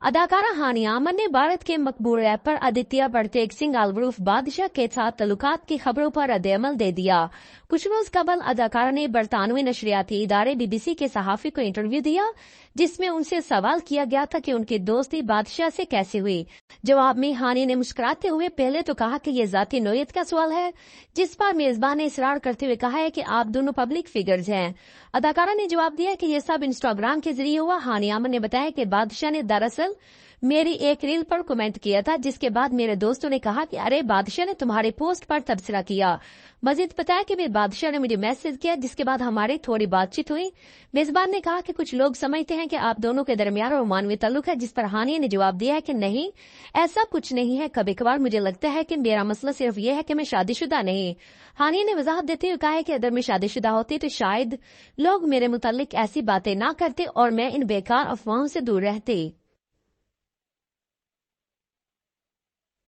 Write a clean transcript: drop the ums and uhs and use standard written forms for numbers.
اداکارہ ہانیہ آمن نے بھارت کے مقبول ریپر آدتیہ پرتیک سنگھ الروف بادشاہ کے ساتھ تعلقات کی خبروں پر رد عمل دے دیا۔ کچھ روز قبل اداکارہ نے برطانوی نشریاتی ادارے BBC کے صحافی کو انٹرویو دیا، جس میں ان سے سوال کیا گیا تھا کہ ان کی دوستی بادشاہ سے کیسے ہوئی۔ جواب میں ہانیہ نے مسکراتے ہوئے پہلے تو کہا کہ یہ ذاتی نوعیت کا سوال ہے، جس پر میزبان نے اصرار کرتے ہوئے کہا ہے کہ آپ دونوں پبلک فگرز ہیں۔ اداکارہ نے جواب دیا کہ یہ سب انسٹاگرام کے ذریعے ہوا۔ ہانیہ آمن نے بتایا کہ بادشاہ نے دراصل میری ایک ریل پر کمنٹ کیا تھا، جس کے بعد میرے دوستوں نے کہا کہ ارے بادشاہ نے تمہارے پوسٹ پر تبصرہ کیا۔ مزید بتایا کہ میرے بادشاہ نے مجھے میسج کیا، جس کے بعد ہماری تھوڑی بات چیت ہوئی۔ میزبان نے کہا کہ کچھ لوگ سمجھتے ہیں کہ آپ دونوں کے درمیان رومانوی تعلق ہے، جس پر ہانیہ نے جواب دیا ہے کہ نہیں، ایسا کچھ نہیں ہے۔ کبھی کبھار مجھے لگتا ہے کہ میرا مسئلہ صرف یہ ہے کہ میں شادی شدہ نہیں۔ ہانیہ نے وضاحت دیتے ہوئے کہا ہے کہ اگر میں شادی شدہ ہوتی تو شاید لوگ میرے متعلق ایسی باتیں نہ کرتے اور میں ان بیکار افواہوں سے دور رہتی۔